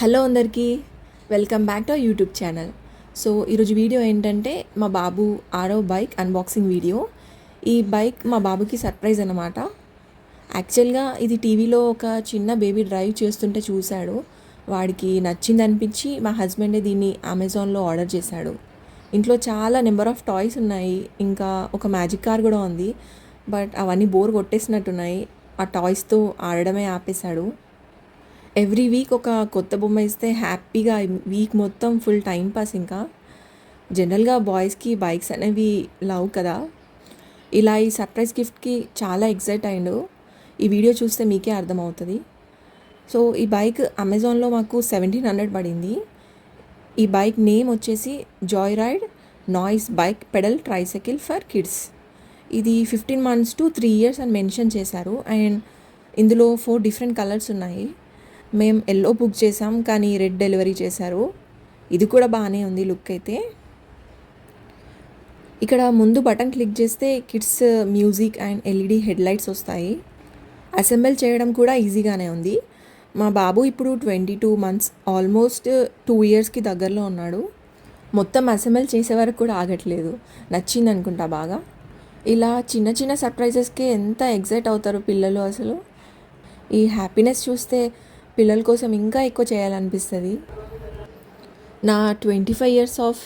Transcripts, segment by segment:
Hello అందరికీ, welcome back to YouTube channel. So ఈరోజు video ఏంటంటే మా బాబు ఆరో బైక్ అన్బాక్సింగ్ వీడియో. ఈ బైక్ మా బాబుకి సర్ప్రైజ్ అన్నమాట. యాక్చువల్గా ఇది టీవీలో ఒక చిన్న బేబీ డ్రైవ్ చేస్తుంటే చూశాడు. వాడికి నచ్చింది అనిపించి మా హస్బెండే దీన్ని అమెజాన్లో ఆర్డర్ చేశాడు. ఇంట్లో చాలా నెంబర్ ఆఫ్ టాయ్స్ ఉన్నాయి, ఇంకా ఒక మ్యాజిక్ కార్ కూడా ఉంది. బట్ అవన్నీ బోర్ కొట్టేసినట్టున్నాయి. ఆ టాయ్స్తో ఆడడమే ఆపేశాడు. ఎవ్రీ వీక్ ఒక కొత్త బొమ్మ ఇస్తే హ్యాపీగా వీక్ మొత్తం ఫుల్ టైం పాస్. ఇంకా జనరల్గా బాయ్స్కి బైక్స్ అనేవి లవ్ కదా. ఇలా ఈ సర్ప్రైజ్ గిఫ్ట్కి చాలా ఎక్సైట్ అయ్యిండు. ఈ వీడియో చూస్తే మీకే అర్థమవుతుంది. సో ఈ బైక్ అమెజాన్లో మాకు 1700 పడింది. ఈ బైక్ నేమ్ వచ్చేసి joy ride noise bike pedal tricycle for kids. ఇది 15 months to 3 years అని మెన్షన్ చేశారు. అండ్ ఇందులో 4 డిఫరెంట్ కలర్స్ ఉన్నాయి. మేము ఎల్లో బుక్ చేసాం, కానీ రెడ్ డెలివరీ చేశారు. ఇది కూడా బాగానే ఉంది లుక్ అయితే. ఇక్కడ ముందు బటన్ క్లిక్ చేస్తే kids music and LED headlights వస్తాయి. అసెంబుల్ చేయడం కూడా ఈజీగానే ఉంది. మా బాబు ఇప్పుడు 22 months, ఆల్మోస్ట్ 2 yearsకి దగ్గరలో ఉన్నాడు. మొత్తం అసెంబుల్ చేసే వరకు కూడా ఆగట్లేదు. నచ్చింది అనుకుంటా బాగా. ఇలా చిన్న చిన్న సర్ప్రైజెస్కి ఎంత ఎగ్జైట్ అవుతారు పిల్లలు అసలు. ఈ హ్యాపీనెస్ చూస్తే పిల్లల కోసం ఇంకా ఎక్కువ చేయాలనిపిస్తుంది. నా 25 years ఆఫ్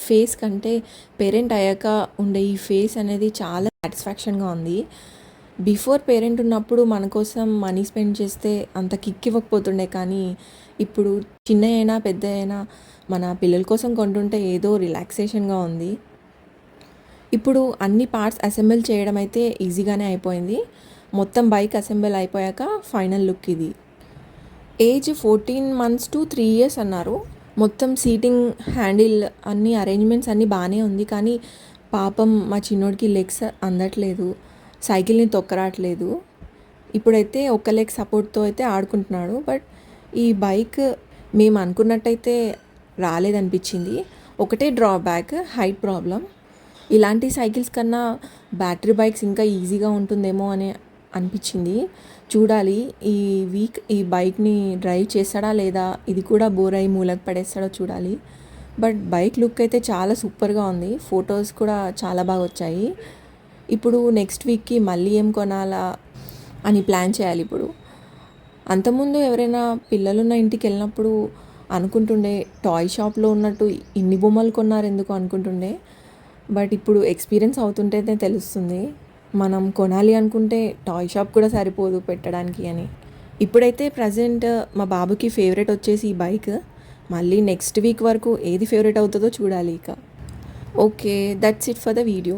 ఫేస్ కంటే పేరెంట్ అయ్యాక ఉండే ఈ ఫేస్ అనేది చాలా సాటిస్ఫాక్షన్గా ఉంది. బిఫోర్ పేరెంట్ ఉన్నప్పుడు మన కోసం మనీ స్పెండ్ చేస్తే అంత కిక్ ఇవ్వకపోతుండే, కానీ ఇప్పుడు చిన్న అయినా పెద్ద అయినా మన పిల్లల కోసం కొంటుంటే ఏదో రిలాక్సేషన్గా ఉంది. ఇప్పుడు అన్ని పార్ట్స్ అసెంబుల్ చేయడం అయితే ఈజీగానే అయిపోయింది. మొత్తం బైక్ అసెంబుల్ అయిపోయాక ఫైనల్ లుక్ ఇది. ఏజ్ 14 months to 3 years అన్నారు. మొత్తం సీటింగ్, హ్యాండిల్, అన్ని అరేంజ్మెంట్స్ అన్నీ బాగానే ఉంది. కానీ పాపం మా చిన్నోడికి లెగ్స్ అందట్లేదు, సైకిల్ని తొక్కరాట్లేదు. ఇప్పుడైతే ఒక్క లెగ్ సపోర్ట్తో అయితే ఆడుకుంటున్నాడు. బట్ ఈ బైక్ మేము అనుకున్నట్టయితే రాలేదనిపించింది. ఒకటే డ్రాబ్యాక్, హైట్ ప్రాబ్లం. ఇలాంటి సైకిల్స్ కన్నా బ్యాటరీ బైక్స్ ఇంకా ఈజీగా ఉంటుందేమో అని అనిపించింది. చూడాలి ఈ వీక్ ఈ బైక్ని డ్రైవ్ చేస్తాడా లేదా, ఇది కూడా బోర్ అయి మూలకు పడేస్తాడో చూడాలి. బట్ బైక్ లుక్ అయితే చాలా సూపర్గా ఉంది. ఫొటోస్ కూడా చాలా బాగా వచ్చాయి. ఇప్పుడు నెక్స్ట్ వీక్కి మళ్ళీ ఏం కొనాలా అని ప్లాన్ చేయాలి. ఇప్పుడు అంతకుముందు ఎవరైనా పిల్లలున్న ఇంటికి వెళ్ళినప్పుడు అనుకుంటుండే టాయ్ షాప్లో ఉన్నట్టు ఇన్ని బొమ్మలు కొన్నారు ఎందుకు అనుకుంటుండే. బట్ ఇప్పుడు ఎక్స్పీరియన్స్ అవుతుంటేనే తెలుస్తుంది, మనం కొనాలి అనుకుంటే టాయ్ షాప్ కూడా సరిపోదు పెట్టడానికి అని. ఇప్పుడైతే ప్రజెంట్ మా బాబుకి ఫేవరెట్ వచ్చేసి ఈ బైక్. మళ్ళీ నెక్స్ట్ వీక్ వరకు ఏది ఫేవరెట్ అవుతుందో చూడాలి ఇక. Okay, that's it for the video.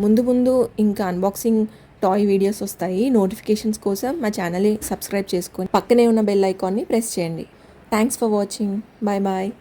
ముందు ముందు ఇంకా అన్బాక్సింగ్ టాయ్ వీడియోస్ వస్తాయి. నోటిఫికేషన్స్ కోసం మా ఛానల్ని సబ్స్క్రైబ్ చేసుకొని పక్కనే ఉన్న బెల్ ఐకాన్ని ప్రెస్ చేయండి. Thanks for watching. Bye bye.